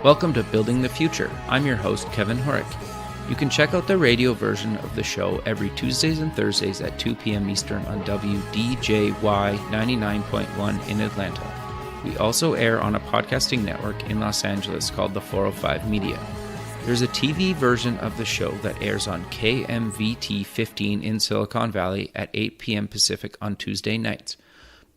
Welcome to Building the Future. I'm your host, Kevin Horick. You can check out the radio version of the show every Tuesdays and Thursdays at 2 p.m. Eastern on WDJY 99.1 in Atlanta. We also air on a podcasting network in Los Angeles called the 405 Media. There's a TV version of the show that airs on KMVT 15 in Silicon Valley at 8 p.m. Pacific on Tuesday nights.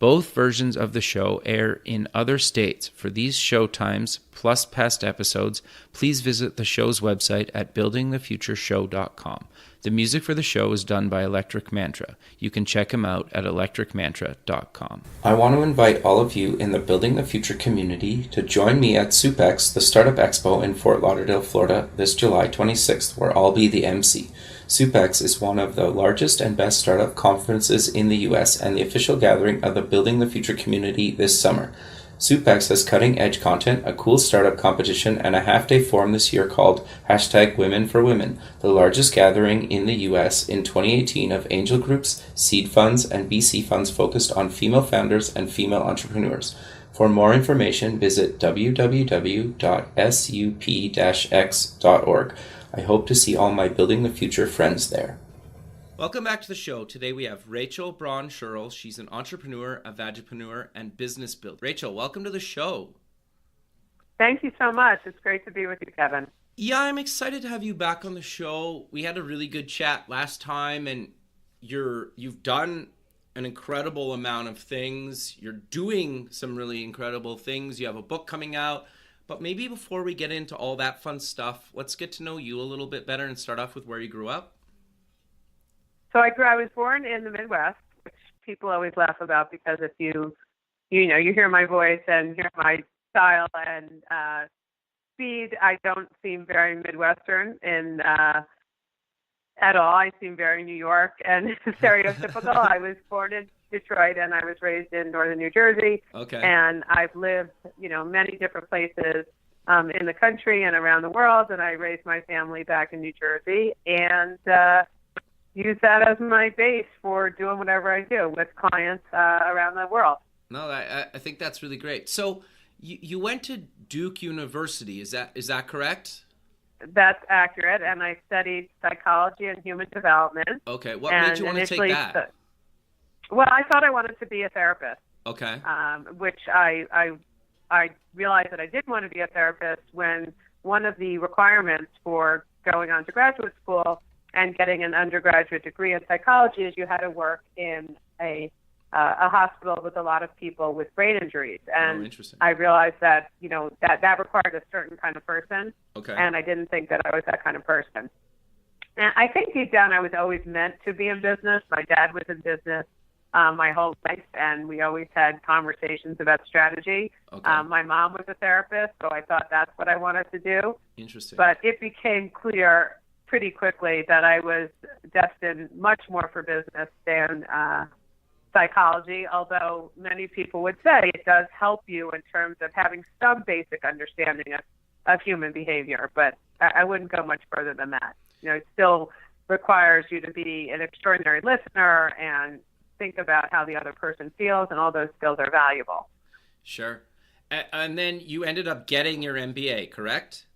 Both versions of the show air in other states. For these show times, plus past episodes, please visit the show's website at buildingthefutureshow.com. The music for the show is done by Electric Mantra. You can check him out at electricmantra.com. I want to invite all of you in the Building the Future community to join me at SUPEX, the Startup Expo in Fort Lauderdale, Florida, this July 26th, where I'll be the MC. SUPEX is one of the largest and best startup conferences in the U.S. and the official gathering of the Building the Future community this summer. SUPEX has cutting-edge content, a cool startup competition, and a half-day forum this year called #WomenForWomen, the largest gathering in the U.S. in 2018 of angel groups, seed funds, and VC funds focused on female founders and female entrepreneurs. For more information, visit www.sup-x.org. I hope to see all my Building the Future friends there. Welcome back to the show. Today we have Rachel Braun Scherl. She's an entrepreneur, a vagipreneur, and business builder. Rachel, welcome to the show. Thank you so much. It's great to be with you, Kevin. Yeah, I'm excited to have you back on the show. We had a really good chat last time, and you've done an incredible amount of things. You're doing some really incredible things. You have a book coming out. But maybe before we get into all that fun stuff, let's get to know you a little bit better and start off with where you grew up. So I was born in the Midwest, which people always laugh about because if you hear my voice and hear my style and speed, I don't seem very Midwestern at all. I seem very New York and stereotypical. I was born in Detroit and I was raised in northern New Jersey. Okay. And I've lived, many different places in the country and around the world. And I raised my family back in New Jersey and use that as my base for doing whatever I do with clients around the world. No, I think that's really great. So you went to Duke University. Is that correct? That's accurate. And I studied psychology and human development. Okay. What made you want to take that? Well, I thought I wanted to be a therapist. Okay. Which I realized that I did want to be a therapist when one of the requirements for going on to graduate school and getting an undergraduate degree in psychology is you had to work in a hospital with a lot of people with brain injuries. And interesting. I realized that, that required a certain kind of person. Okay. And I didn't think that I was that kind of person. And I think deep down I was always meant to be in business. My dad was in business my whole life, and we always had conversations about strategy. Okay. My mom was a therapist, so I thought that's what I wanted to do. Interesting. But it became clear pretty quickly that I was destined much more for business than psychology, although many people would say it does help you in terms of having some basic understanding of human behavior. But I wouldn't go much further than that. It still requires you to be an extraordinary listener and think about how the other person feels, and all those skills are valuable. Sure. And then you ended up getting your MBA, correct?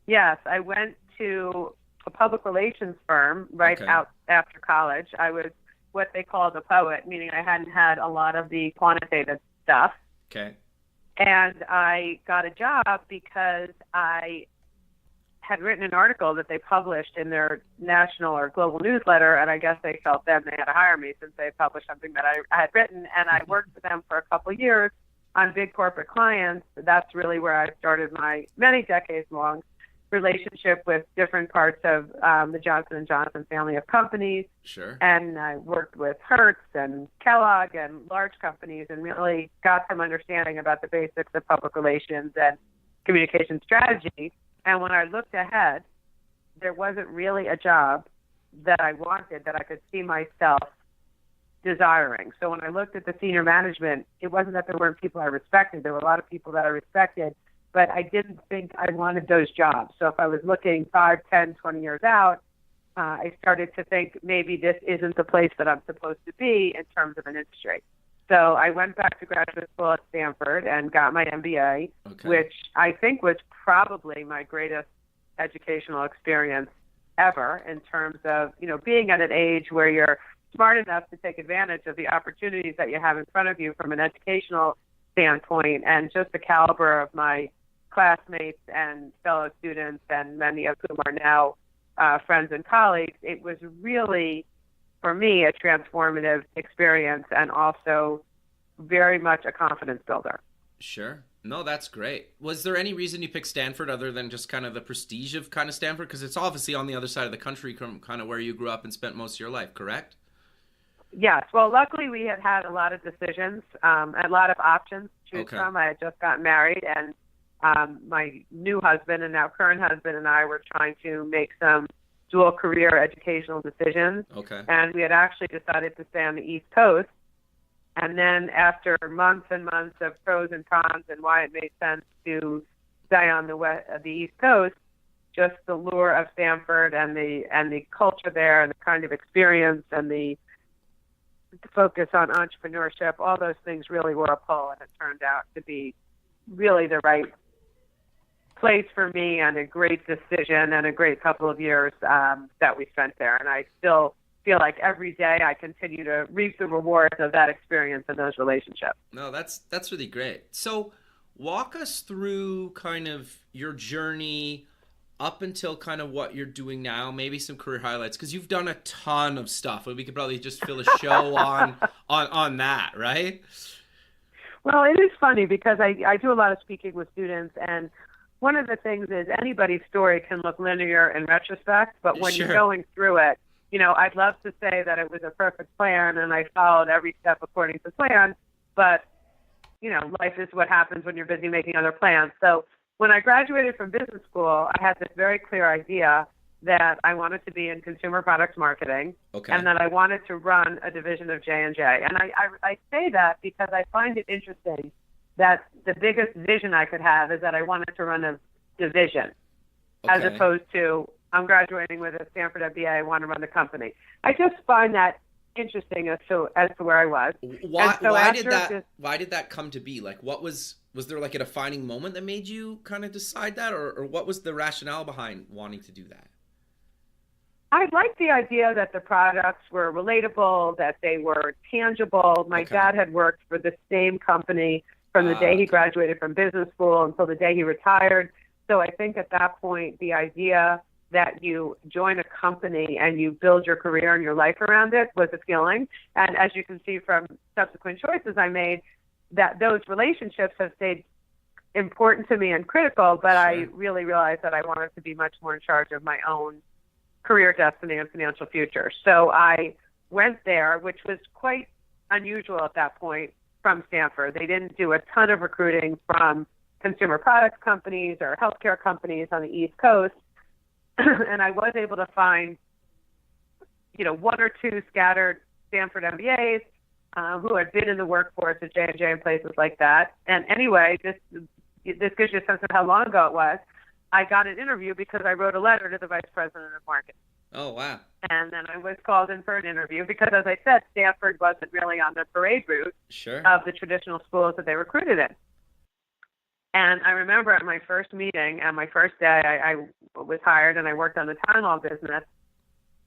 Yes, I went to a public relations firm out after college. I was what they called a poet, meaning I hadn't had a lot of the quantitative stuff. Okay. And I got a job because I had written an article that they published in their national or global newsletter, and I guess they felt then they had to hire me since they published something that I had written, and I worked for them for a couple of years on big corporate clients. That's really where I started my many decades-long relationship with different parts of the Johnson & Johnson family of companies. Sure. And I worked with Hertz and Kellogg and large companies and really got some understanding about the basics of public relations and communication strategy. And when I looked ahead, there wasn't really a job that I wanted that I could see myself desiring. So when I looked at the senior management, it wasn't that there weren't people I respected. There were a lot of people that I respected, but I didn't think I wanted those jobs. So if I was looking 5, 10, 20 years out, I started to think maybe this isn't the place that I'm supposed to be in terms of an industry. So I went back to graduate school at Stanford and got my MBA, which I think was probably my greatest educational experience ever in terms of, being at an age where you're smart enough to take advantage of the opportunities that you have in front of you from an educational standpoint, and just the caliber of my classmates and fellow students, and many of whom are now friends and colleagues. It was really, for me, a transformative experience, and also very much a confidence builder. Sure. No, that's great. Was there any reason you picked Stanford other than just kind of the prestige of kind of Stanford? Because it's obviously on the other side of the country from kind of where you grew up and spent most of your life, correct? Yes. Well, luckily we had a lot of decisions, a lot of options to choose from. I had just gotten married, and my new husband and now current husband and I were trying to make some dual career educational decisions. And we had actually decided to stay on the East Coast. And then after months and months of pros and cons and why it made sense to stay on the East Coast, just the lure of Stanford and the culture there and the kind of experience and the focus on entrepreneurship, all those things really were a pull, and it turned out to be really the right place for me, and a great decision, and a great couple of years that we spent there. And I still feel like every day I continue to reap the rewards of that experience and those relationships. No, that's really great. So walk us through kind of your journey up until kind of what you're doing now, maybe some career highlights, because you've done a ton of stuff. We could probably just fill a show on that, right? Well, it is funny because I do a lot of speaking with students, and one of the things is anybody's story can look linear in retrospect, but when you're going through it, I'd love to say that it was a perfect plan and I followed every step according to plan, but, life is what happens when you're busy making other plans. So when I graduated from business school, I had this very clear idea that I wanted to be in consumer products marketing, and that I wanted to run a division of J&J. And I say that because I find it interesting that the biggest vision I could have is that I wanted to run a division, as opposed to I'm graduating with a Stanford MBA, I want to run the company. I just find that interesting as to where I was. Why did that come to be? Like, what was there like a defining moment that made you kind of decide that, or what was the rationale behind wanting to do that? I liked the idea that the products were relatable, that they were tangible. My dad had worked for the same company from the day he graduated from business school until the day he retired. So I think at that point, the idea that you join a company and you build your career and your life around it was appealing. And as you can see from subsequent choices I made, that those relationships have stayed important to me and critical, but I really realized that I wanted to be much more in charge of my own career destiny and financial future. So I went there, which was quite unusual at that point from Stanford. They didn't do a ton of recruiting from consumer products companies or healthcare companies on the East Coast. And I was able to find, one or two scattered Stanford MBAs who had been in the workforce at J&J and places like that. And anyway, this gives you a sense of how long ago it was. I got an interview because I wrote a letter to the vice president of marketing. Oh, wow. And then I was called in for an interview because, as I said, Stanford wasn't really on the parade route of the traditional schools that they recruited in. And I remember at my first meeting, and my first day, I was hired and I worked on the town hall business.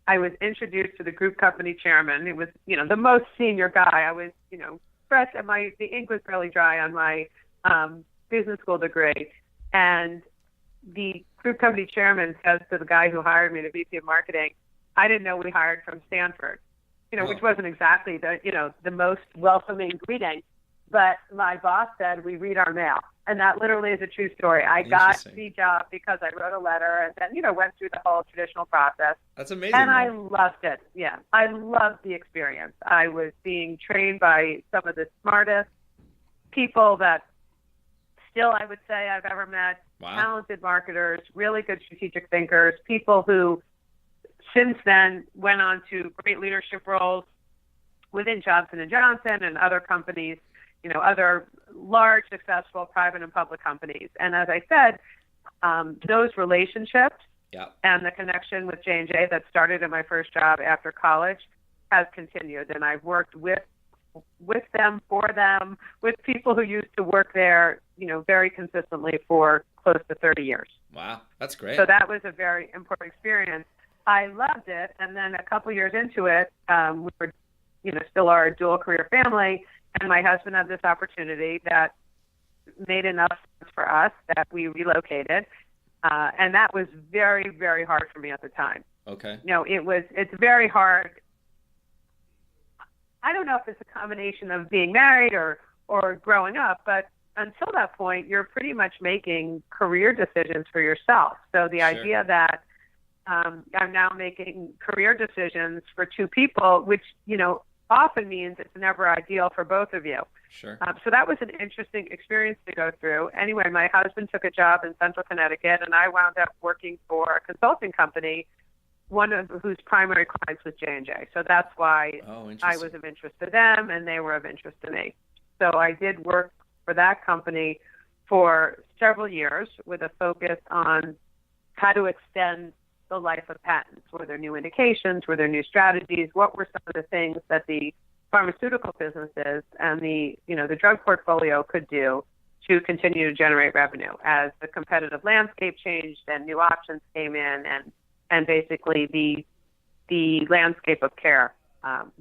I was introduced to the group company chairman. It was, the most senior guy. I was, fresh, and the ink was barely dry on my business school degree. And the group company chairman says to the guy who hired me, the VP of marketing, I didn't know we hired from Stanford, which wasn't exactly the most welcoming greeting. But my boss said, we read our mail. And that literally is a true story. I got the job because I wrote a letter and then, went through the whole traditional process. That's amazing. And I loved it. Yeah, I loved the experience. I was being trained by some of the smartest people that still I would say I've ever met. Wow. Talented marketers, really good strategic thinkers, people who since then went on to great leadership roles within Johnson & Johnson and other companies, other large, successful private and public companies. And as I said, those relationships and the connection with J&J that started in my first job after college has continued. And I've worked with with them, for them, with people who used to work there, very consistently for close to 30 years. Wow, that's great. So that was a very important experience. I loved it, and then a couple years into it, we were, still our dual career family, and my husband had this opportunity that made enough sense for us that we relocated, and that was very, very hard for me at the time. Okay. It's very hard. I don't know if it's a combination of being married or growing up, but until that point, you're pretty much making career decisions for yourself. So the idea that I'm now making career decisions for two people, which, often means it's never ideal for both of you. Sure. So that was an interesting experience to go through. Anyway, my husband took a job in Central Connecticut, and I wound up working for a consulting company, one of whose primary clients was J&J. So that's why I was of interest to them, and they were of interest to me. So I did work for that company for several years with a focus on how to extend the life of patents. Were there new indications? Were there new strategies? What were some of the things that the pharmaceutical businesses and the drug portfolio could do to continue to generate revenue as the competitive landscape changed and new options came in, and basically the landscape of care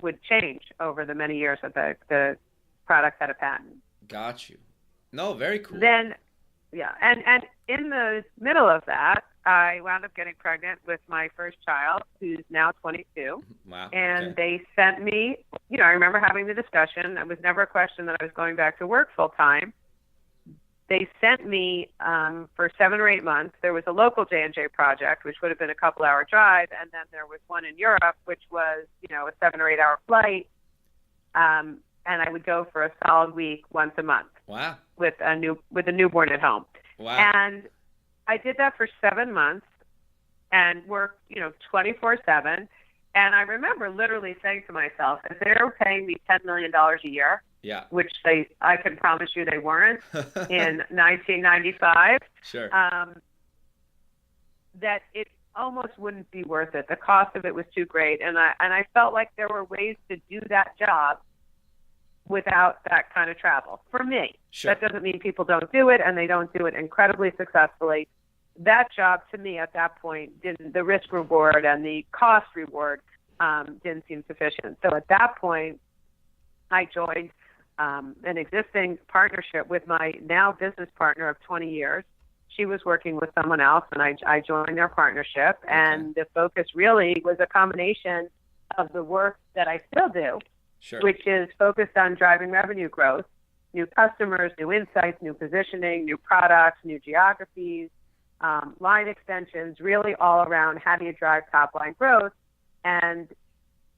would change over the many years that the product had a patent. Got you. No, very cool. Then, and in the middle of that, I wound up getting pregnant with my first child, who's now 22. Wow. And they sent me, I remember having the discussion. It was never a question that I was going back to work full time. They sent me for 7 or 8 months. There was a local J&J project, which would have been a couple-hour drive, and then there was one in Europe, which was, a 7 or 8 hour flight. And I would go for a solid week once a month. Wow. With a newborn at home. Wow. And I did that for 7 months and worked, 24/7. And I remember literally saying to myself, if they were paying me $10 million a year, which I can promise you they weren't in 1995, sure. That it almost wouldn't be worth it. The cost of it was too great. And I felt like there were ways to do that job without that kind of travel. For me, sure. That doesn't mean people don't do it, and they don't do it incredibly successfully. That job, to me, at that point, the risk reward and the cost reward didn't seem sufficient. So at that point, I joined an existing partnership with my now business partner of 20 years. She was working with someone else, and I joined their partnership. Okay. And the focus really was a combination of the work that I still do, sure. which is focused on driving revenue growth, new customers, new insights, new positioning, new products, new geographies, line extensions, really all around how do you drive top-line growth, and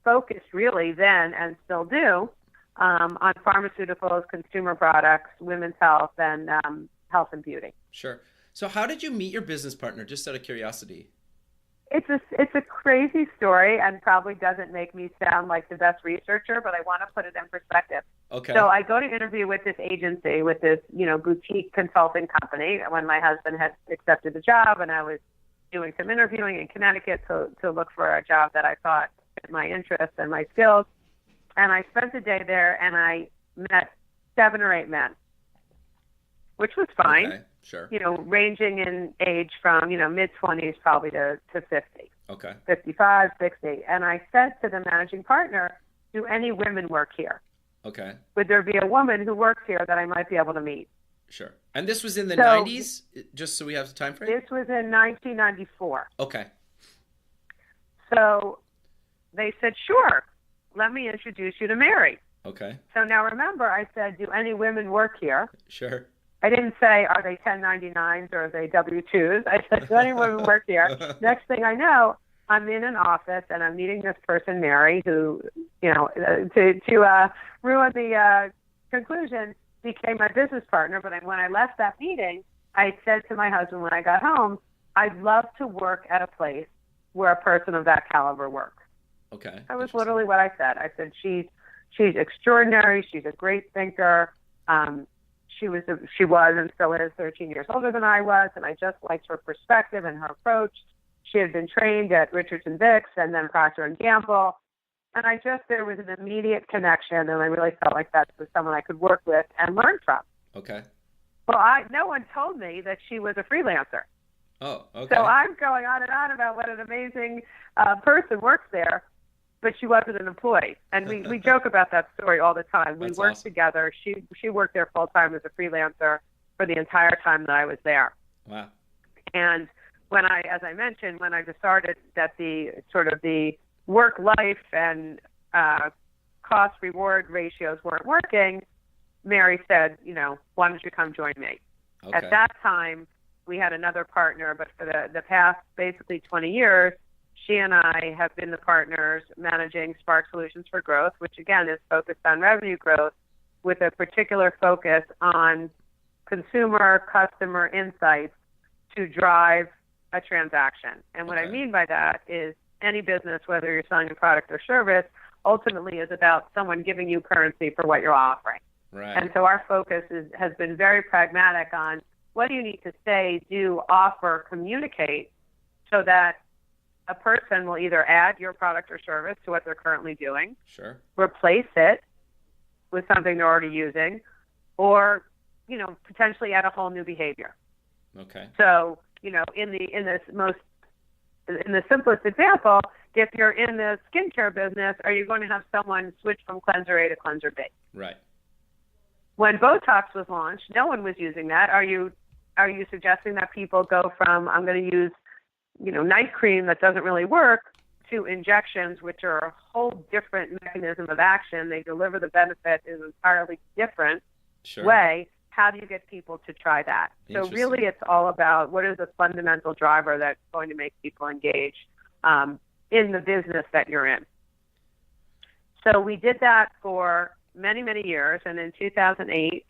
focused really then, and still do, on pharmaceuticals, consumer products, women's health, and health and beauty. Sure. So how did you meet your business partner, just out of curiosity? It's a crazy story and probably doesn't make me sound like the best researcher, but I want to put it in perspective. Okay. So I go to interview with this agency, with this, boutique consulting company, when my husband had accepted the job, and I was doing some interviewing in Connecticut to look for a job that I thought fit my interests and my skills. And I spent the day there, and I met 7 or 8 men, which was fine. Okay. Sure. Ranging in age from, mid-20s probably to 50. Okay. 55, 60. And I said to the managing partner, do any women work here? Okay. Would there be a woman who works here that I might be able to meet? Sure. And this was in the 90s, just so we have the time frame? This was in 1994. Okay. So they said, sure, let me introduce you to Mary. Okay. So now remember, I said, do any women work here? Sure. I didn't say, are they 1099s or are they W-2s? I said, do any women work here? Next thing I know, I'm in an office and I'm meeting this person, Mary, who, to ruin the conclusion, became my business partner. But when I left that meeting, I said to my husband when I got home, I'd love to work at a place where a person of that caliber works. Okay. That was literally what I said. I said, she's extraordinary. She's a great thinker. She was and still is 13 years older than I was, and I just liked her perspective and her approach. She had been trained at Richards and Vicks and then Procter and Gamble, And there was an immediate connection, and I really felt like that was someone I could work with and learn from. Okay. Well, no one told me that she was a freelancer. Oh, okay. So I'm going on and on about what an amazing person works there, but she wasn't an employee. And we joke about that story all the time. We worked together. She worked there full time as a freelancer for the entire time that I was there. Wow. And as I mentioned, when I decided that the sort of the work-life and cost-reward ratios weren't working, Mary said, why don't you come join me? Okay. At that time, we had another partner, but for the past basically 20 years, she and I have been the partners managing Spark Solutions for Growth, which again is focused on revenue growth with a particular focus on consumer customer insights to drive a transaction. And what I mean by that is any business, whether you're selling a product or service, ultimately is about someone giving you currency for what you're offering. Right. And so our focus has been very pragmatic on what do you need to say, do, offer, communicate so that a person will either add your product or service to what they're currently doing, sure, replace it with something they're already using, or, potentially add a whole new behavior. Okay. So, in the simplest example, if you're in the skincare business, are you going to have someone switch from cleanser A to cleanser B? Right. When Botox was launched, no one was using that. Are you suggesting that people go from I'm going to use, night cream that doesn't really work to injections, which are a whole different mechanism of action? They deliver the benefit in an entirely different way. How do you get people to try that? So really it's all about what is the fundamental driver that's going to make people engage in the business that you're in. So we did that for many, many years. And in 2008,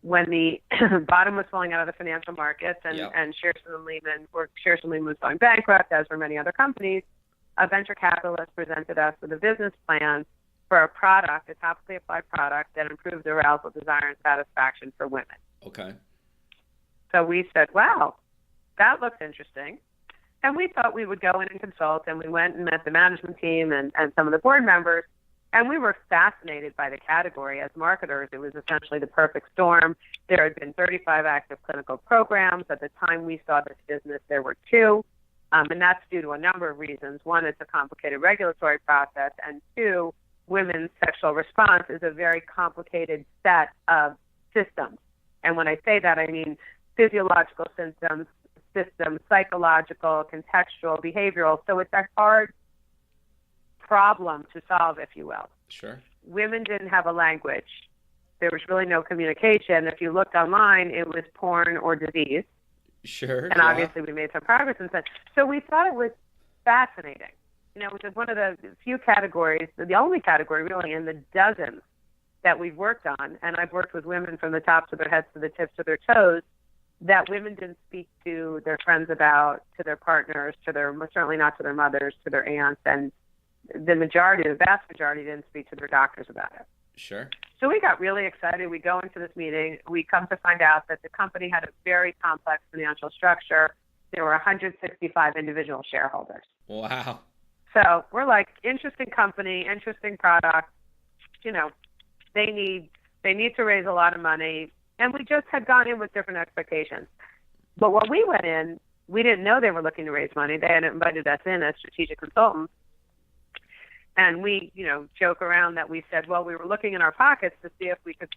when the bottom was falling out of the financial markets and Scherl and Lehman was going bankrupt, as were many other companies, a venture capitalist presented us with a business plan for a product, a topically applied product that improved arousal, desire, and satisfaction for women. Okay. So we said, wow, that looks interesting. And we thought we would go in and consult, and we went and met the management team and some of the board members, and we were fascinated by the category. As marketers, it was essentially the perfect storm. There had been 35 active clinical programs. At the time we saw this business, there were 2, and that's due to a number of reasons. One, it's a complicated regulatory process, and 2, women's sexual response is a very complicated set of systems. And when I say that, I mean physiological systems, psychological, contextual, behavioral. So it's a hard problem to solve, if you will. Sure. Women didn't have a language. There was really no communication. If you looked online, it was porn or disease. Sure. And obviously we made some progress in that. So we thought it was fascinating. Which is one of the few categories, the only category really in the dozens that we've worked on, and I've worked with women from the tops of their heads to the tips of their toes, that women didn't speak to their friends about, to their partners, certainly not to their mothers, to their aunts, and the vast majority didn't speak to their doctors about it. Sure. So we got really excited. We go into this meeting. We come to find out that the company had a very complex financial structure. There were 165 individual shareholders. Wow. So we're like, interesting company, interesting product. They need to raise a lot of money. And we just had gone in with different expectations. But when we went in, we didn't know they were looking to raise money. They had invited us in as strategic consultants. And we, joke around that we said, well, we were looking in our pockets to see if we could,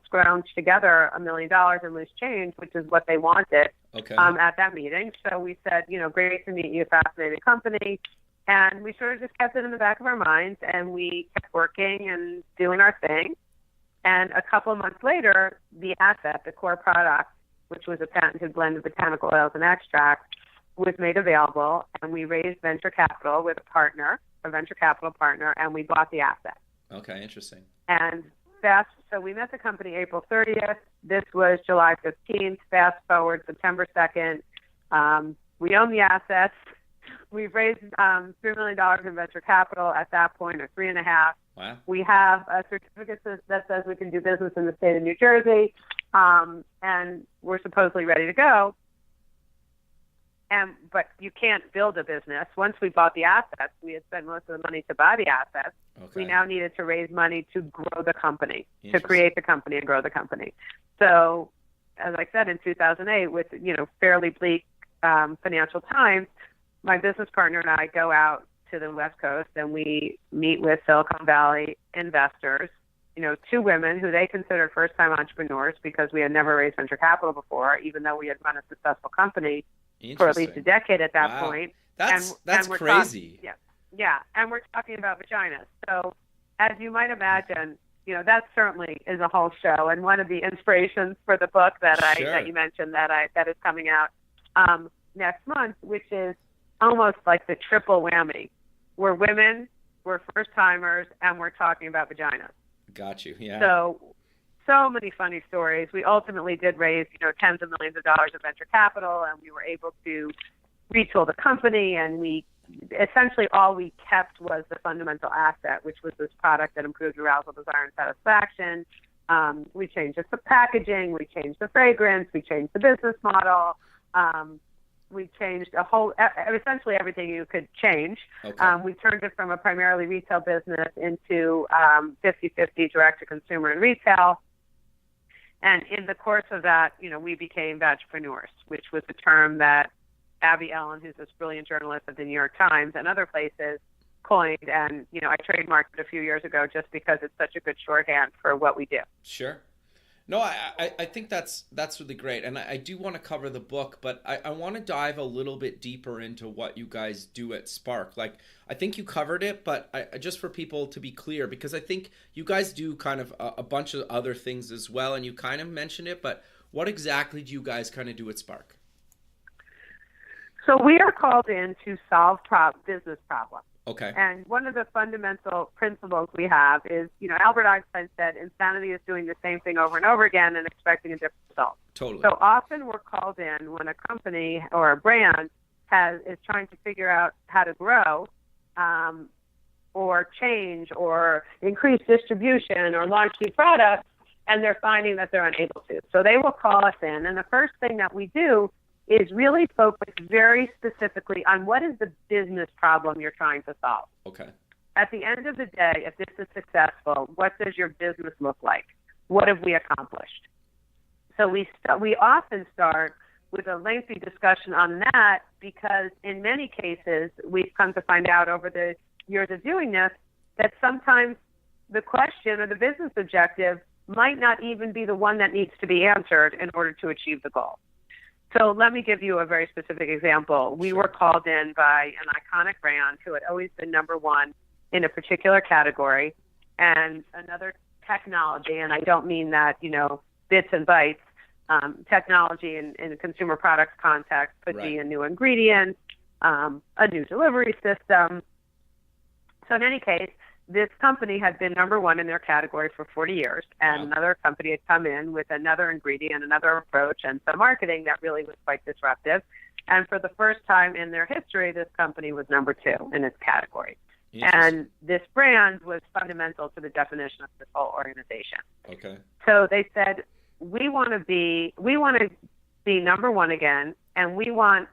scrounge together $1 million in loose change, which is what they wanted at that meeting. So we said, great to meet you, fascinating company. And we sort of just kept it in the back of our minds, and we kept working and doing our thing. And a couple of months later, the asset, the core product, which was a patented blend of botanical oils and extracts, was made available, and we raised venture capital with a venture capital partner, and we bought the asset. Okay, interesting. And so we met the company April 30th. This was July 15th. Fast forward September 2nd. We own the assets. We've raised $3 million in venture capital at that point, or 3.5. Wow. We have a certificate that says we can do business in the state of New Jersey, and we're supposedly ready to go. But you can't build a business. Once we bought the assets, we had spent most of the money to buy the assets. Okay. We now needed to raise money to grow the company, to create the company and grow the company. So, as I said, in 2008, with fairly bleak financial times, my business partner and I go out to the West Coast and we meet with Silicon Valley investors. Two women who they considered first-time entrepreneurs because we had never raised venture capital before, even though we had run a successful company for at least a decade at that point. That's crazy. Yeah, and we're talking about vaginas. So, as you might imagine, that certainly is a whole show, and one of the inspirations for the book that you mentioned that is coming out next month, which is almost like the triple whammy. We're women, we're first-timers, and we're talking about vaginas. Got you. Yeah. So many funny stories. We ultimately did raise, tens of millions of dollars of venture capital, and we were able to retool the company, and we essentially all we kept was the fundamental asset, which was this product that improved arousal, desire, and satisfaction. We changed the packaging, we changed the fragrance, we changed the business model. We changed essentially everything you could change. Okay. We turned it from a primarily retail business into 50-50 direct-to-consumer and retail. And in the course of that, we became vagpreneurs, which was a term that Abby Ellen, who's this brilliant journalist at the New York Times and other places, coined. And, I trademarked it a few years ago just because it's such a good shorthand for what we do. Sure. No, I think that's really great. And I do want to cover the book, but I want to dive a little bit deeper into what you guys do at Spark. Like, I think you covered it, but just for people to be clear, because I think you guys do kind of a bunch of other things as well, and you kind of mentioned it, but what exactly do you guys kind of do at Spark? So we are called in to solve business problems. Okay. And one of the fundamental principles we have is, Albert Einstein said, insanity is doing the same thing over and over again and expecting a different result. Totally. So often we're called in when a company or a brand is trying to figure out how to grow or change or increase distribution or launch new products, and they're finding that they're unable to. So they will call us in, and the first thing that we do is really focus very specifically on what is the business problem you're trying to solve. Okay. At the end of the day, if this is successful, what does your business look like? What have we accomplished? So we often start with a lengthy discussion on that because in many cases, we've come to find out over the years of doing this that sometimes the question or the business objective might not even be the one that needs to be answered in order to achieve the goal. So let me give you a very specific example. We were called in by an iconic brand who had always been number one in a particular category and another technology, and I don't mean that, bits and bytes. Technology in a consumer products context could be a new ingredient, a new delivery system. So in any case, this company had been number one in their category for 40 years, and another company had come in with another ingredient, another approach, and some marketing that really was quite disruptive. And for the first time in their history, this company was number two in its category. And this brand was fundamental to the definition of this whole organization. Okay. So they said, we want to be number one again, and we want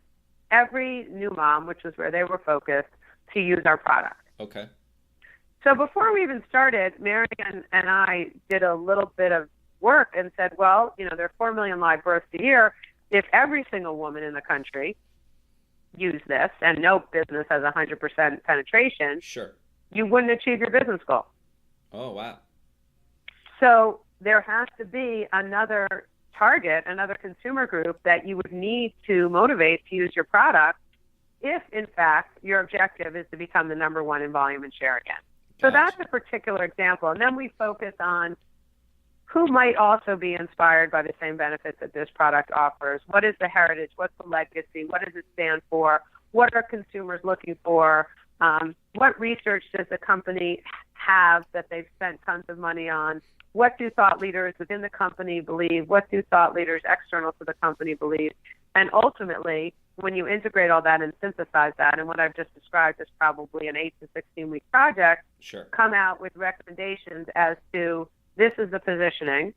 every new mom, which was where they were focused, to use our product. Okay. So before we even started, Marian and I did a little bit of work and said, well, there are 4 million live births a year. If every single woman in the country used this, and no business has 100% penetration, you wouldn't achieve your business goal. Oh, wow. So there has to be another target, another consumer group that you would need to motivate to use your product if, in fact, your objective is to become the number one in volume and share again. So that's a particular example. And then we focus on who might also be inspired by the same benefits that this product offers. What is the heritage? What's the legacy? What does it stand for? What are consumers looking for? What research does the company have that they've spent tons of money on? What do thought leaders within the company believe? What do thought leaders external to the company believe? And ultimately, when you integrate all that and synthesize that, and what I've just described is probably an 8 to 16-week project, come out with recommendations as to this is the positioning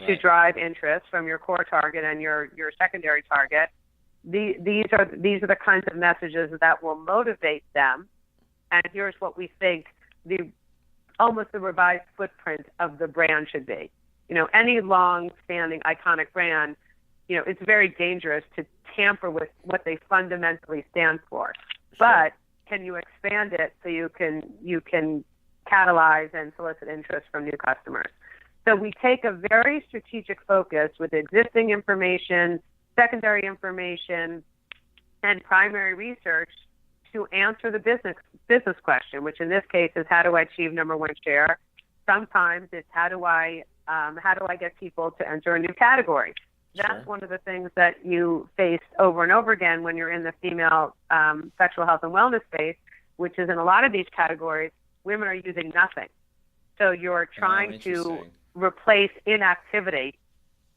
to drive interest from your core target and your secondary target. these are the kinds of messages that will motivate them, and here's what we think almost the revised footprint of the brand should be. Any long-standing iconic brand, it's very dangerous to tamper with what they fundamentally stand for. Sure. But can you expand it so you can catalyze and solicit interest from new customers? So we take a very strategic focus with existing information, secondary information, and primary research to answer the business question, which in this case is how do I achieve number one share? Sometimes it's how do I get people to enter a new category? That's sure. One of the things that you face over and over again when you're in the female sexual health and wellness space, which is in a lot of these categories, women are using nothing. So you're trying to replace inactivity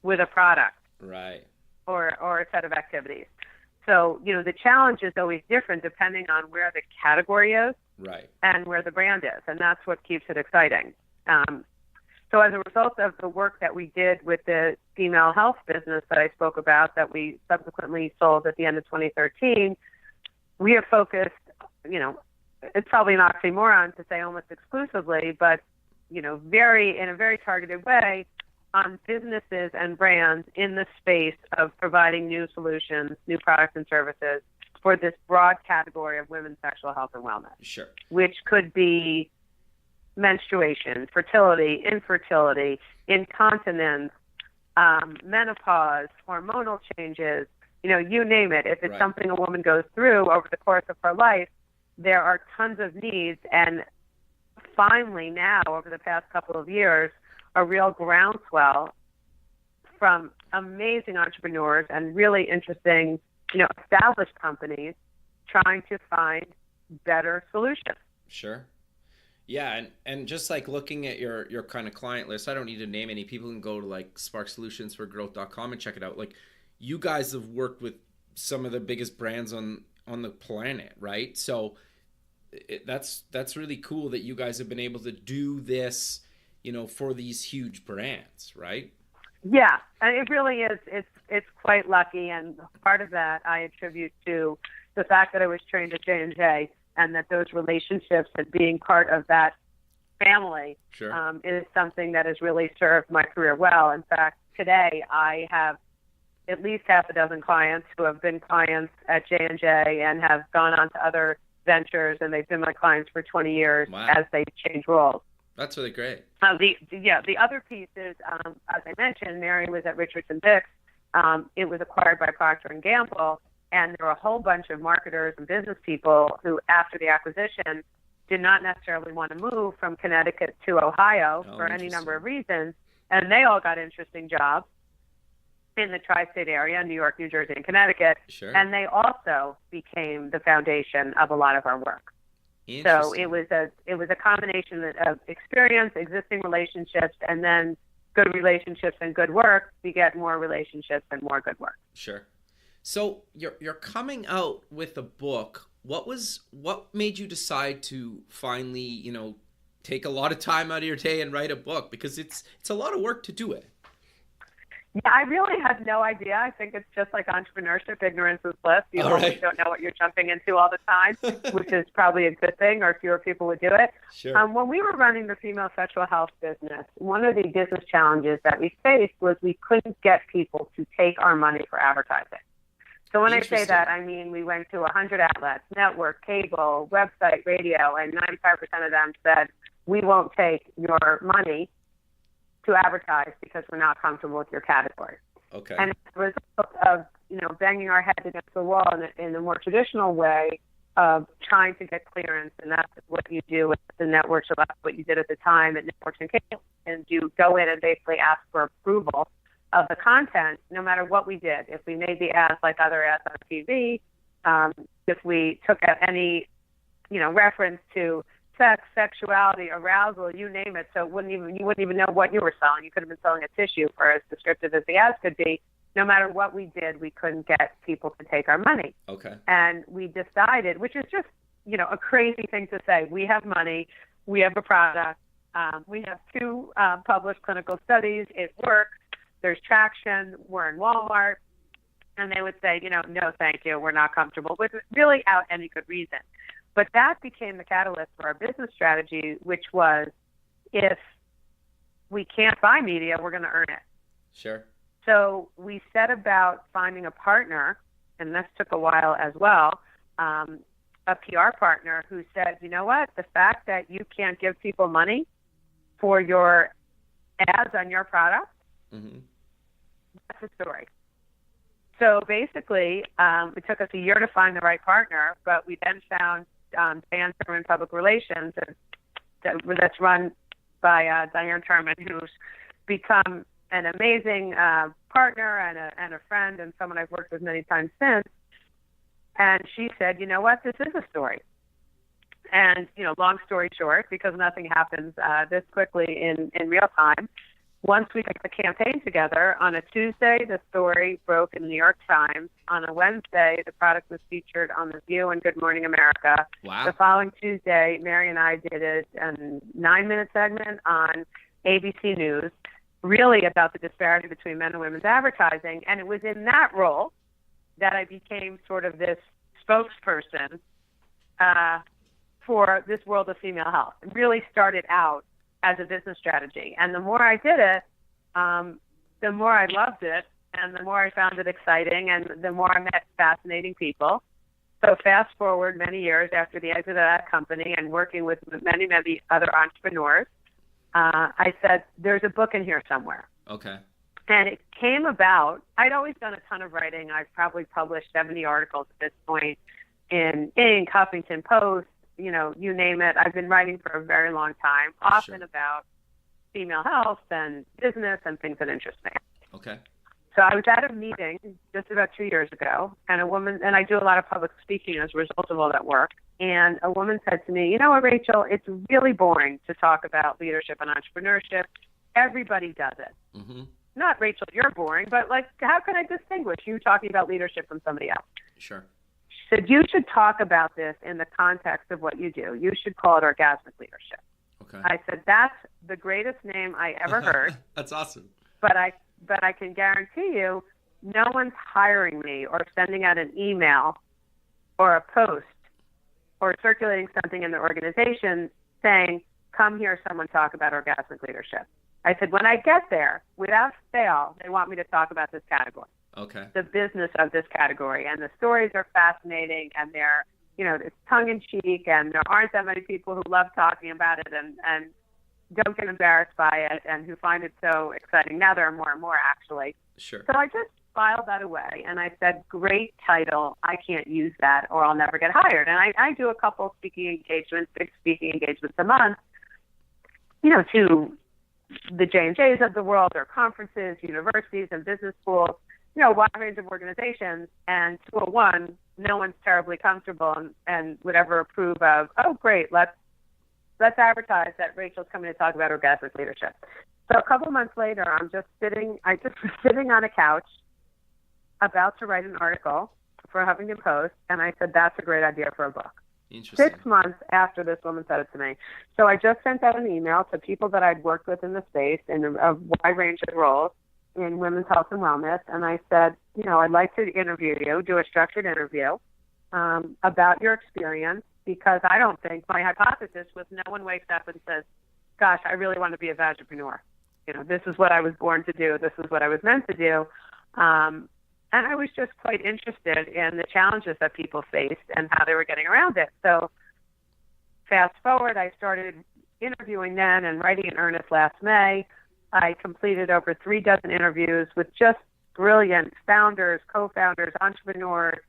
with a product, right, or a set of activities. So, the challenge is always different depending on where the category is, right, and where the brand is, and that's what keeps it exciting. So as a result of the work that we did with the female health business that I spoke about that we subsequently sold at the end of 2013, we have focused, it's probably an oxymoron to say almost exclusively, but, in a very targeted way on businesses and brands in the space of providing new solutions, new products and services for this broad category of women's sexual health and wellness. Sure. Which could be menstruation, fertility, infertility, incontinence, menopause, hormonal changes, you name it. If it's right. Something a woman goes through over the course of her life, there are tons of needs. And finally now, over the past couple of years, a real groundswell from amazing entrepreneurs and really interesting, established companies trying to find better solutions. Sure. Yeah, and just like looking at your kind of client list, I don't need to name any. People can go to like sparksolutionsforgrowth.com and check it out. Like, you guys have worked with some of the biggest brands on the planet, right? So that's really cool that you guys have been able to do this, for these huge brands, right? Yeah, and it really is. It's quite lucky, and part of that I attribute to the fact that I was trained at J&J, and that those relationships and being part of that family sure. Is something that has really served my career well. In fact, today I have at least half a dozen clients who have been clients at J&J and have gone on to other ventures, and they've been my clients for 20 years wow. as they change roles. That's really great. The other piece is, as I mentioned, Mary was at Richardson Dix. It was acquired by Procter & Gamble, and there were a whole bunch of marketers and business people who, after the acquisition, did not necessarily want to move from Connecticut to Ohio for any number of reasons, and they all got interesting jobs in the tri-state area, New York, New Jersey, and Connecticut, sure. And they also became the foundation of a lot of our work. So it was a combination of experience, existing relationships, and then good relationships and good work beget more relationships and more good work. Sure. So you're coming out with a book. What made you decide to finally, take a lot of time out of your day and write a book? Because it's a lot of work to do it. Yeah, I really had no idea. I think it's just like entrepreneurship, ignorance is bliss. You always don't know what you're jumping into all the time, which is probably a good thing, or fewer people would do it. Sure. When we were running the female sexual health business, one of the business challenges that we faced was we couldn't get people to take our money for advertising. So when I say that, I mean we went to 100 outlets, network, cable, website, radio, and 95% of them said, we won't take your money to advertise because we're not comfortable with your category. Okay. And as a result of, banging our heads against the wall in a more traditional way of trying to get clearance, and that's what you do with the networks, so that's what you did at the time at networks and cable, and you go in and basically ask for approval of the content, no matter what we did. If we made the ads like other ads on TV, if we took out any, reference to sex, sexuality, arousal, you name it. So you wouldn't even know what you were selling. You could have been selling a tissue, for as descriptive as the ads could be. No matter what we did, we couldn't get people to take our money. Okay. And we decided, which is just, a crazy thing to say. We have money. We have a product. We have 2 published clinical studies. It works. There's traction. We're in Walmart. And they would say, no, thank you, we're not comfortable, with really out any good reason. But that became the catalyst for our business strategy, which was, if we can't buy media, we're going to earn it. Sure. So we set about finding a partner, and this took a while as well, a PR partner who said, you know what, the fact that you can't give people money for your ads on your product, that's a story. So basically, it took us a year to find the right partner, but we then found Diane Turman Public Relations that's run by Diane Turman, who's become an amazing partner and a friend and someone I've worked with many times since. And she said, you know what, this is a story. And, long story short, because nothing happens this quickly in real time, once we got the campaign together, on a Tuesday, the story broke in the New York Times. On a Wednesday, the product was featured on The View and Good Morning America. Wow. The following Tuesday, Mary and I did a 9-minute segment on ABC News, really about the disparity between men and women's advertising. And it was in that role that I became sort of this spokesperson for this world of female health. It really started out as a business strategy. And the more I did it, the more I loved it, and the more I found it exciting, and the more I met fascinating people. So fast forward many years after the exit of that company and working with many, many other entrepreneurs, I said, there's a book in here somewhere. Okay. And it came about, I'd always done a ton of writing. I've probably published 70 articles at this point in Inc., Huffington Post, you name it. I've been writing for a very long time, often about female health and business and things that interest me. Okay. So I was at a meeting just about 2 years ago, and and I do a lot of public speaking as a result of all that work, and a woman said to me, you know what, Rachel, it's really boring to talk about leadership and entrepreneurship. Everybody does it. Mm-hmm. Not, Rachel, you're boring, but how can I distinguish you talking about leadership from somebody else? Sure. She said, you should talk about this in the context of what you do. You should call it orgasmic leadership. Okay. I said, that's the greatest name I ever heard. That's awesome. But I can guarantee you, no one's hiring me or sending out an email or a post or circulating something in the organization saying, come hear someone talk about orgasmic leadership. I said, when I get there, without fail, they want me to talk about this category. Okay. The business of this category. And the stories are fascinating, and they're, it's tongue-in-cheek, and there aren't that many people who love talking about it and don't get embarrassed by it and who find it so exciting. Now there are more and more, actually. Sure. So I just filed that away, and I said, great title. I can't use that or I'll never get hired. And I do a couple speaking engagements, big speaking engagements a month, to the J&Js of the world, or conferences, universities, and business schools, a wide range of organizations, and 201, no one's terribly comfortable and would ever approve of, oh, great, let's advertise that Rachel's coming to talk about orgasmic leadership. So a couple months later, I just was sitting on a couch about to write an article for Huffington Post, and I said, that's a great idea for a book. 6 months after this woman said it to me. So I just sent out an email to people that I'd worked with in the space in a wide range of roles in women's health and wellness, and I said, I'd like to interview you, do a structured interview about your experience, because I don't think, my hypothesis was, no one wakes up and says, gosh, I really want to be a vagipreneur. This is what I was born to do. This is what I was meant to do. And I was just quite interested in the challenges that people faced and how they were getting around it. So fast forward, I started interviewing then and writing in earnest last May. I completed over 3 dozen interviews with just brilliant founders, co-founders, entrepreneurs,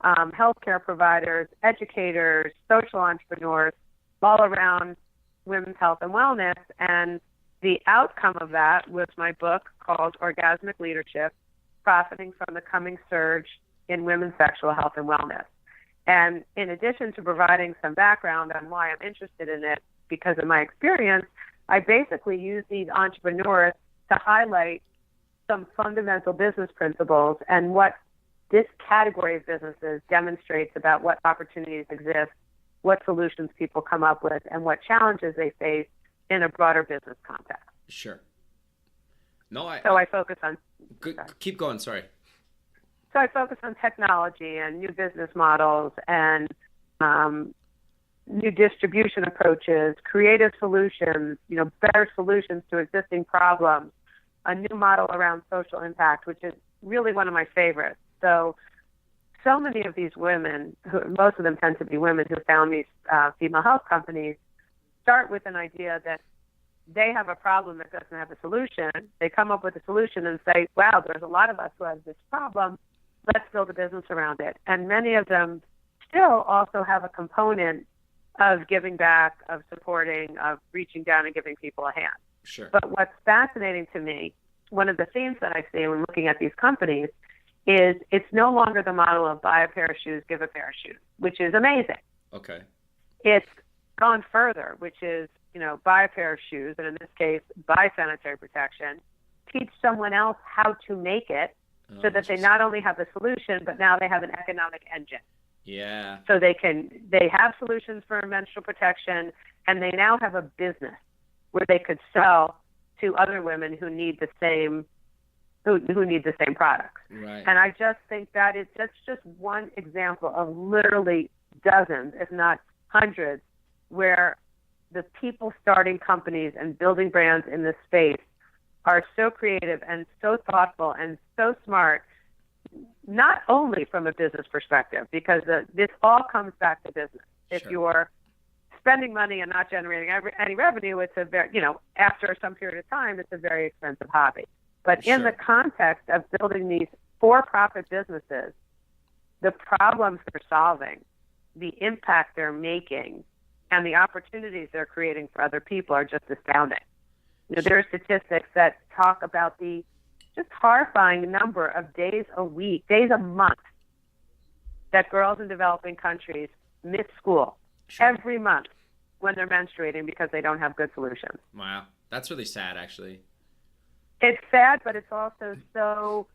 healthcare providers, educators, social entrepreneurs, all around women's health and wellness. And the outcome of that was my book called Orgasmic Leadership, Profiting from the Coming Surge in Women's Sexual Health and Wellness. And in addition to providing some background on why I'm interested in it because of my experience, I basically use these entrepreneurs to highlight some fundamental business principles and what this category of businesses demonstrates about what opportunities exist, what solutions people come up with, and what challenges they face in a broader business context. Sure. So I focus on... Keep going, sorry. So I focus on technology and new business models and new distribution approaches, creative solutions, better solutions to existing problems, a new model around social impact, which is really one of my favorites. So many of these women, most of them tend to be women who found these female health companies, start with an idea that they have a problem that doesn't have a solution. They come up with a solution and say, wow, there's a lot of us who have this problem. Let's build a business around it. And many of them still also have a component of giving back, of supporting, of reaching down and giving people a hand. Sure. But what's fascinating to me, one of the themes that I see when looking at these companies is it's no longer the model of buy a pair of shoes, give a pair of shoes, which is amazing. Okay. It's gone further, which is, buy a pair of shoes, and in this case, buy sanitary protection, teach someone else how to make it so that they not only have the solution, but now they have an economic engine. Yeah. So they have solutions for menstrual protection, and they now have a business where they could sell to other women who need the same who need the same products. Right. And I just think that's just one example of literally dozens, if not hundreds, where the people starting companies and building brands in this space are so creative and so thoughtful and so smart, not only from a business perspective, because this all comes back to business. If you're spending money and not generating any revenue, it's a very, after some period of time, it's a very expensive hobby. But in the context of building these for-profit businesses, the problems they're solving, the impact they're making, and the opportunities they're creating for other people are just astounding. There are statistics that talk about the just horrifying number of days a month that girls in developing countries miss school every month when they're menstruating because they don't have good solutions. Wow. That's really sad, actually. It's sad, but it's also so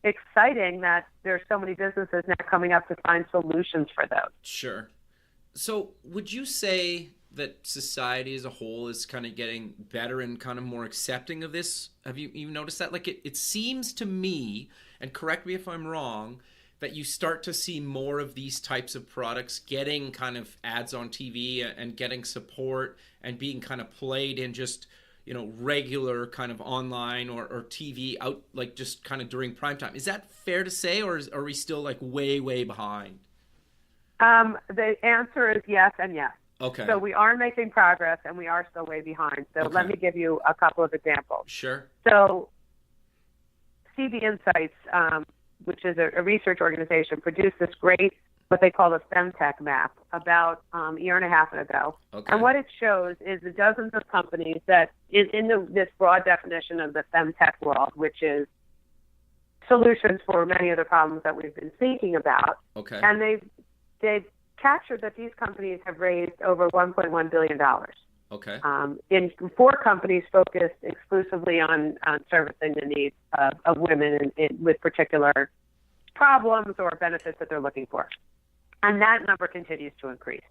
exciting that there's so many businesses now coming up to find solutions for those. Sure. So would you say that society as a whole is kind of getting better and kind of more accepting of this? Have you noticed that? Like it seems to me, and correct me if I'm wrong, that you start to see more of these types of products getting kind of ads on TV and getting support and being kind of played in just, regular kind of online or TV out, like just kind of during prime time. Is that fair to say, or are we still like way, way behind? The answer is yes and yes. Okay. So we are making progress, and we are still way behind. So let me give you a couple of examples. Sure. So CB Insights, which is a research organization, produced this great, what they call the Femtech map, about a year and a half ago. Okay. And what it shows is the dozens of companies that is in this broad definition of the Femtech world, which is solutions for many of the problems that we've been thinking about. Okay. And they've captured that these companies have raised over $1.1 billion. Okay. In 4 companies focused exclusively on servicing the needs of women with particular problems or benefits that they're looking for. And that number continues to increase.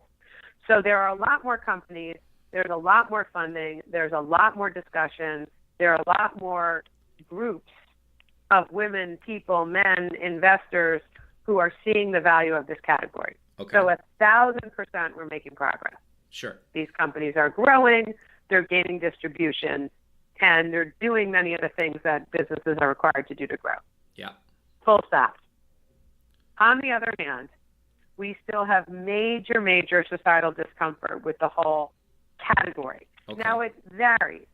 So there are a lot more companies, there's a lot more funding, there's a lot more discussion, there are a lot more groups of women, people, men, investors who are seeing the value of this category. Okay. So 1,000% we're making progress. Sure. These companies are growing, they're gaining distribution, and they're doing many of the things that businesses are required to do to grow. Yeah. Full stop. On the other hand, we still have major, major societal discomfort with the whole category. Okay. Now, it varies.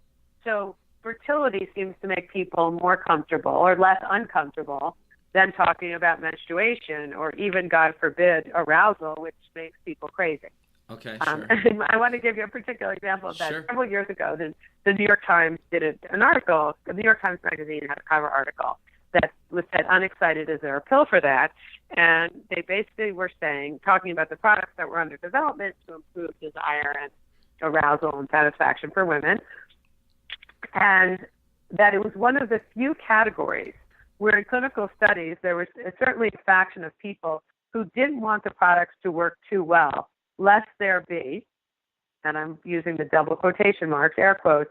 So fertility seems to make people more comfortable or less uncomfortable than talking about menstruation or even, God forbid, arousal, which makes people crazy. Okay, sure. I want to give you a particular example of that. Sure. Several years ago, the New York Times did an article. The New York Times Magazine had a cover article that was said, "Unexcited, is there a pill for that?" And they basically were talking about the products that were under development to improve desire and arousal and satisfaction for women, and that it was one of the few categories where in clinical studies there was certainly a faction of people who didn't want the products to work too well, lest there be, and I'm using the double quotation marks, air quotes,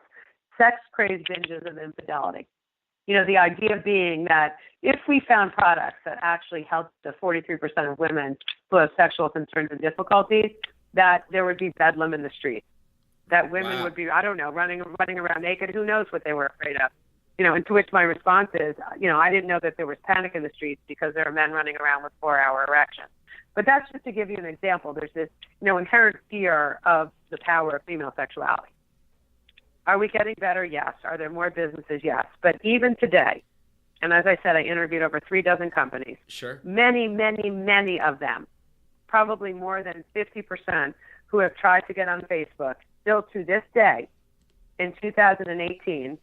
sex-crazed binges of infidelity. The idea being that if we found products that actually helped the 43% of women who have sexual concerns and difficulties, that there would be bedlam in the streets, that women would be, I don't know, running around naked. Who knows what they were afraid of? And to which my response is, I didn't know that there was panic in the streets because there are men running around with 4-hour erections. But that's just to give you an example. There's this, inherent fear of the power of female sexuality. Are we getting better? Yes. Are there more businesses? Yes. But even today, and as I said, I interviewed over 36 companies. Sure. Many, many, many of them, probably more than 50%, who have tried to get on Facebook, still to this day, in 2018,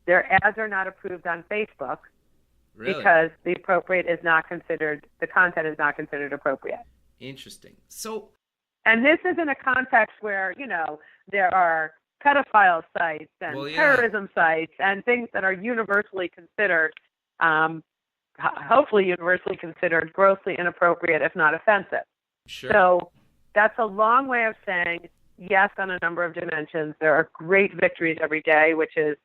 their ads are not approved on Facebook. Really? Because the content is not considered appropriate. Interesting. So, and this is in a context where, there are pedophile sites and terrorism sites and things that are universally considered, hopefully universally considered grossly inappropriate, if not offensive. Sure. So that's a long way of saying yes on a number of dimensions. There are great victories every day, which is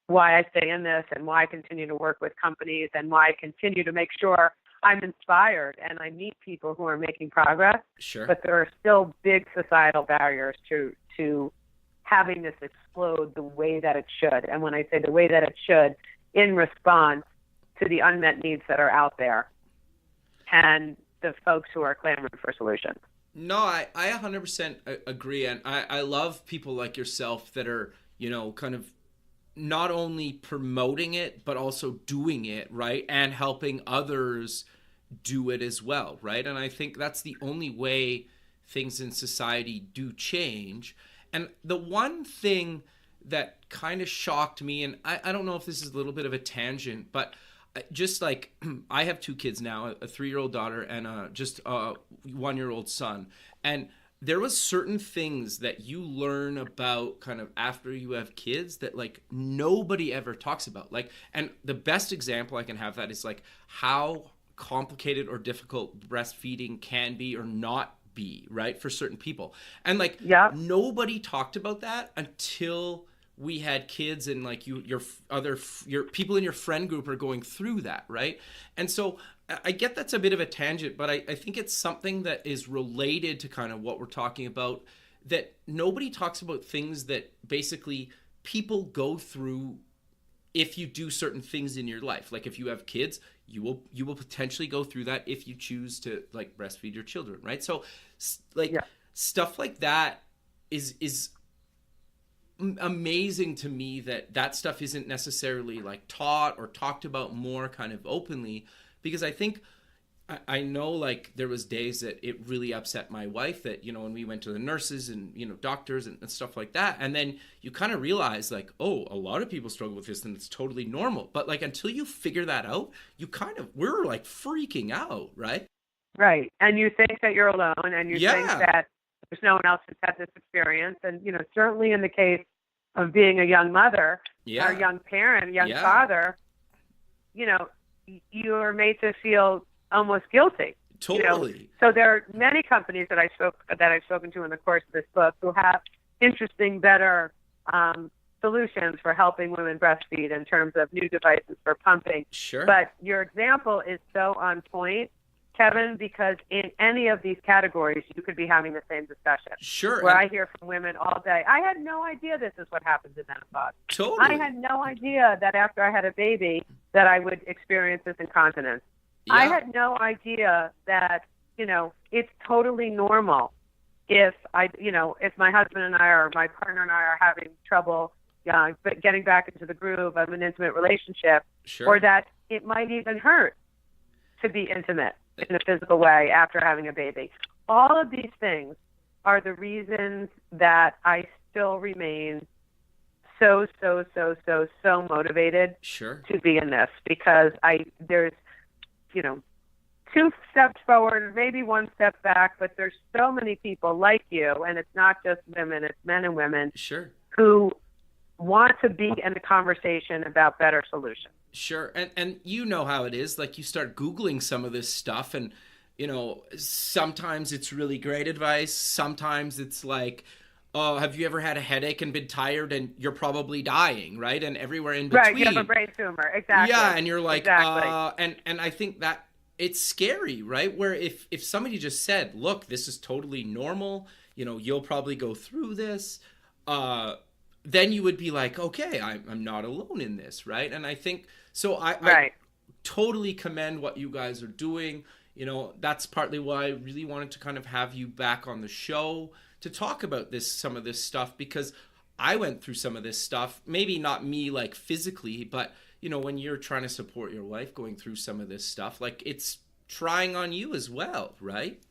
why I stay in this and why I continue to work with companies and why I continue to make sure I'm inspired and I meet people who are making progress. Sure. But there are still big societal barriers to having this explode the way that it should. And when I say the way that it should, in response to the unmet needs that are out there and the folks who are clamoring for solutions. No, I 100% agree. And I love people like yourself that are, kind of not only promoting it, but also doing it, right? And helping others do it as well, right? And I think that's the only way things in society do change. And the one thing that kind of shocked me, and I don't know if this is a little bit of a tangent, but just like I have 2 kids now, a 3-year-old daughter and just a 1-year-old son. And there was certain things that you learn about kind of after you have kids that like nobody ever talks about. Like, and the best example I can have that is like how complicated or difficult breastfeeding can be or not be, right, for certain people. And like nobody talked about that until we had kids and like your people in your friend group are going through that, right? And so I get that's a bit of a tangent, but I think it's something that is related to kind of what we're talking about, that nobody talks about things that basically people go through if you do certain things in your life. Like if you have kids, you will potentially go through that if you choose to like breastfeed your children, right? So like stuff like that is amazing to me that stuff isn't necessarily like taught or talked about more kind of openly, because I think I know like there was days that it really upset my wife that, when we went to the nurses and, doctors and stuff like that. And then you kind of realize like, oh, a lot of people struggle with this and it's totally normal. But like, until you figure that out, we're like freaking out, right? Right. And you think that you're alone and you think that there's no one else who's had this experience. And, certainly in the case of being a young mother or young parent, young father, you are made to feel almost guilty. Totally. So there are many companies that I've spoken to in the course of this book who have interesting, better solutions for helping women breastfeed in terms of new devices for pumping. Sure. But your example is so on point, Kevin, because in any of these categories, you could be having the same discussion. Sure. Where I hear from women all day, I had no idea this is what happens in menopause. Totally. I had no idea that after I had a baby that I would experience this incontinence. Yeah. I had no idea that, it's totally normal if if my husband and I or my partner and I are having trouble getting back into the groove of an intimate relationship, or that it might even hurt to be intimate in a physical way after having a baby. All of these things are the reasons that I still remain so motivated to be in this, because there's 2 steps forward, maybe 1 step back, but there's so many people like you, and it's not just women, it's men and women who want to be in a conversation about better solutions. Sure. And you know how it is. Like you start Googling some of this stuff and, sometimes it's really great advice. Sometimes it's like, have you ever had a headache and been tired and you're probably dying, right? And everywhere in Right, you between. have a brain tumor. Exactly. Yeah, and you're like, exactly. and I think that it's scary, right? Where if somebody just said, "Look, this is totally normal. You'll probably go through this," then you would be like, "Okay, I'm not alone in this," right? And I think so. I Right. totally commend what you guys are doing. That's partly why I really wanted to kind of have you back on the show to talk about some of this stuff, because I went through some of this stuff, maybe not me like physically, but when you're trying to support your wife going through some of this stuff, like it's trying on you as well, right?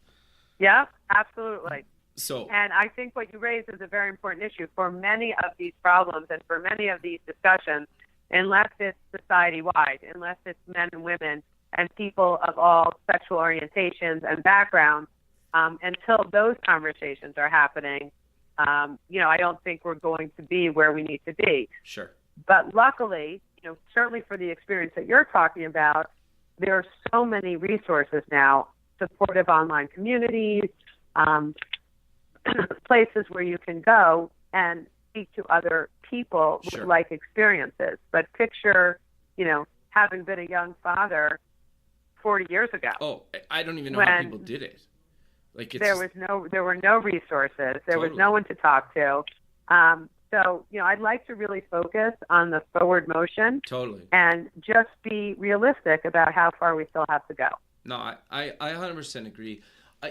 Yeah, absolutely. So, And I think what you raised is a very important issue for many of these problems and for many of these discussions, unless it's society-wide, unless it's men and women and people of all sexual orientations and backgrounds, until those conversations are happening, I don't think we're going to be where we need to be. sure. But luckily, certainly for the experience that you're talking about, there are so many resources now, supportive online communities, places where you can go and speak to other people Sure. with like experiences. But picture, having been a young father 40 years ago. Oh, I don't even know how When people did it. Like it's there were no resources. There was Totally. no one to talk to. So, I'd like to really focus on the forward motion totally. and just be realistic about how far we still have to go. No, I 100% agree.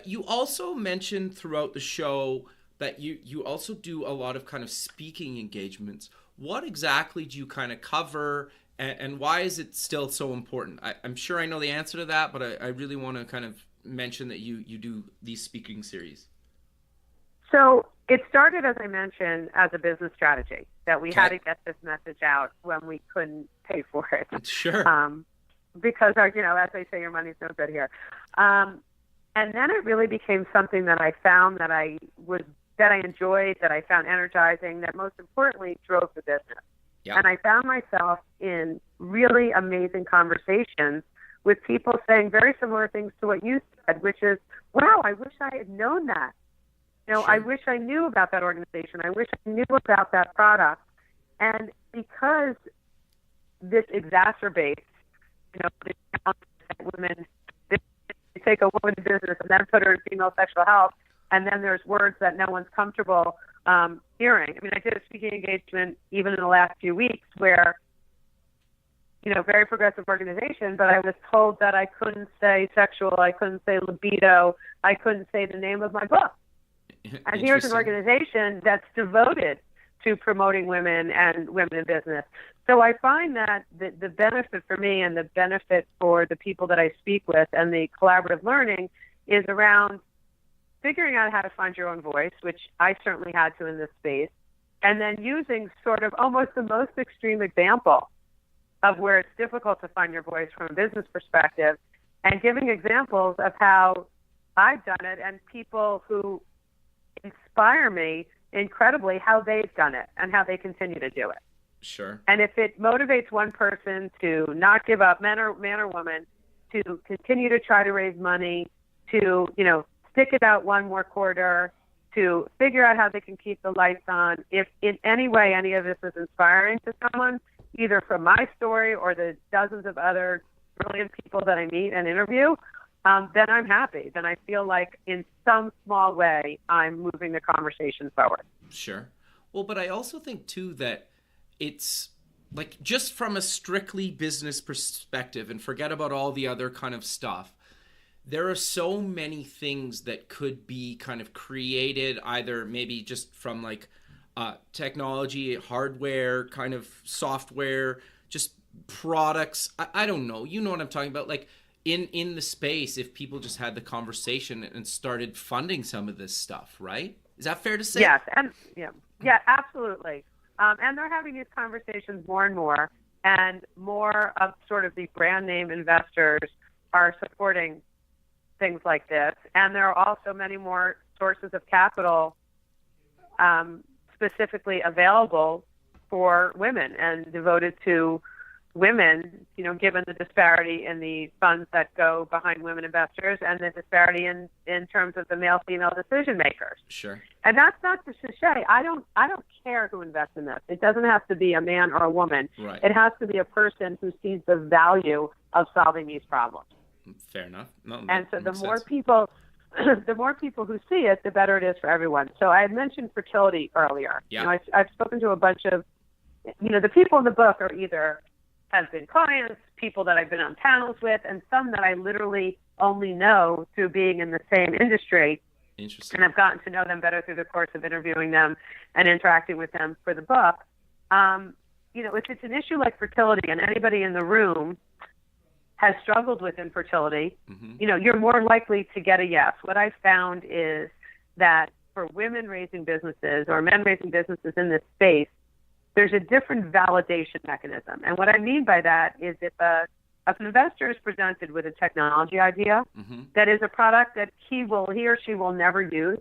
You also mentioned throughout the show that you also do a lot of kind of speaking engagements. What exactly do you kind of cover, and why is it still so important? I'm sure I know the answer to that, but I really want to kind of mention that you do these speaking series. So it started, as I mentioned, as a business strategy that we had to get this message out when we couldn't pay for it. Sure. Because as they say, your money's no good here. And then it really became something that I found that I enjoyed, that I found energizing, that most importantly drove the business. Yep. And I found myself in really amazing conversations with people saying very similar things to what you said, which is, wow, I wish I had known that. Sure. I wish I knew about that organization. I wish I knew about that product. And because this exacerbates, the challenges that women, they take a woman's business and then put her in female sexual health, and then there's words that no one's comfortable hearing. I mean, I did a speaking engagement even in the last few weeks where, very progressive organization, but I was told that I couldn't say sexual, I couldn't say libido, I couldn't say the name of my book. And here's an organization that's devoted to promoting women and women in business. So I find that the benefit for me and the benefit for the people that I speak with and the collaborative learning is around figuring out how to find your own voice, which I certainly had to in this space, and then using sort of almost the most extreme example of where it's difficult to find your voice from a business perspective, and giving examples of how I've done it and people who inspire me incredibly how they've done it and how they continue to do it. Sure. And if it motivates one person to not give up, man or woman, to continue to try to raise money, to, stick it out one more quarter, to figure out how they can keep the lights on, if in any way any of this is inspiring to someone, either from my story or the dozens of other brilliant people that I meet and interview, then I'm happy. Then I feel like in some small way I'm moving the conversation forward. Sure. Well, but I also think, too, that it's like just from a strictly business perspective, and forget about all the other kind of stuff, there are so many things that could be kind of created, either maybe just from like technology, hardware, kind of software, just products. I don't know. You know what I'm talking about? Like in the space, if people just had the conversation and started funding some of this stuff, right? Is that fair to say? Yes, and yeah, absolutely. And they're having these conversations more and more, and more of sort of the brand name investors are supporting things like this. And there are also many more sources of capital specifically available for women and devoted to women, given the disparity in the funds that go behind women investors and the disparity in terms of the male-female decision makers. Sure. And that's not to say I don't care who invests in this. It doesn't have to be a man or a woman. Right. It has to be a person who sees the value of solving these problems. Fair enough. No, and so the more people who see it, the better it is for everyone. So I had mentioned fertility earlier. Yeah. I've spoken to a bunch of, the people in the book are either have been clients, people that I've been on panels with, and some that I literally only know through being in the same industry. Interesting. And I've gotten to know them better through the course of interviewing them and interacting with them for the book. If it's an issue like fertility and anybody in the room has struggled with infertility, you're more likely to get a yes. What I've found is that for women raising businesses or men raising businesses in this space, there's a different validation mechanism. And what I mean by that is if an investor is presented with a technology idea that is a product that he or she will never use,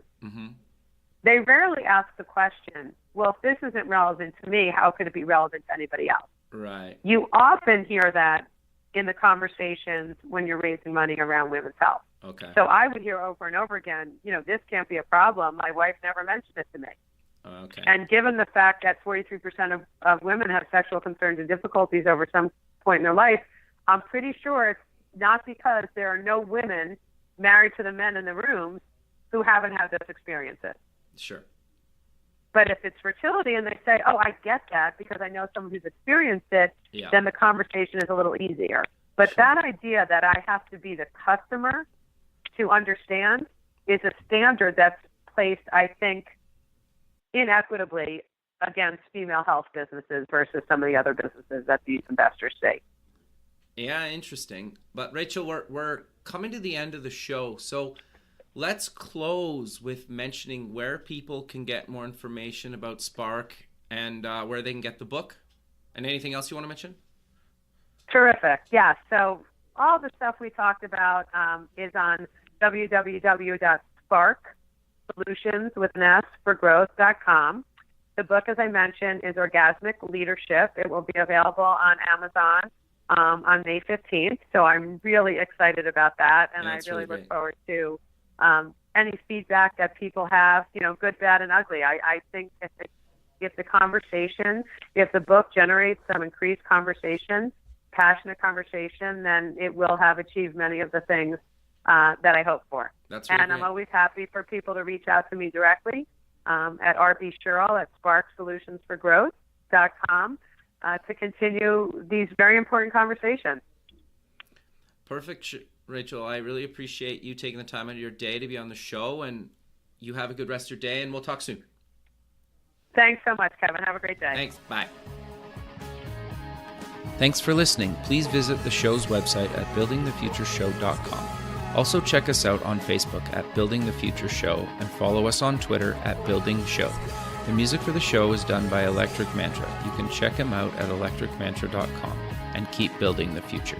they rarely ask the question, well, if this isn't relevant to me, how could it be relevant to anybody else? Right. You often hear that in the conversations when you're raising money around women's health. Okay. So I would hear over and over again, this can't be a problem. My wife never mentioned it to me. Okay. And given the fact that 43% of women have sexual concerns and difficulties over some point in their life, I'm pretty sure it's not because there are no women married to the men in the rooms who haven't had those experiences. Sure. But if it's fertility and they say, oh, I get that because I know someone who's experienced it, then the conversation is a little easier. But that idea that I have to be the customer to understand is a standard that's placed, I think, inequitably against female health businesses versus some of the other businesses that these investors see. Yeah, interesting. But Rachel, we're coming to the end of the show, so let's close with mentioning where people can get more information about Spark and where they can get the book. And anything else you want to mention? Terrific. Yeah. So all the stuff we talked about is on www.sparksolutionswithanSforgrowth.com. The book, as I mentioned, is Orgasmic Leadership. It will be available on Amazon on May 15th. So I'm really excited about that. And I really look forward to any feedback that people have, good, bad, and ugly. I think if the book generates some increased conversation, passionate conversation, then it will have achieved many of the things that I hope for. That's really great. I'm always happy for people to reach out to me directly at Scherl at sparksolutionsforgrowth.com to continue these very important conversations. Perfect, Rachel. I really appreciate you taking the time out of your day to be on the show, and you have a good rest of your day, and we'll talk soon. Thanks so much, Kevin. Have a great day. Thanks. Bye. Thanks for listening. Please visit the show's website at buildingthefutureshow.com. Also check us out on Facebook at Building the Future Show and follow us on Twitter at Building Show. The music for the show is done by Electric Mantra. You can check him out at electricmantra.com and keep building the future.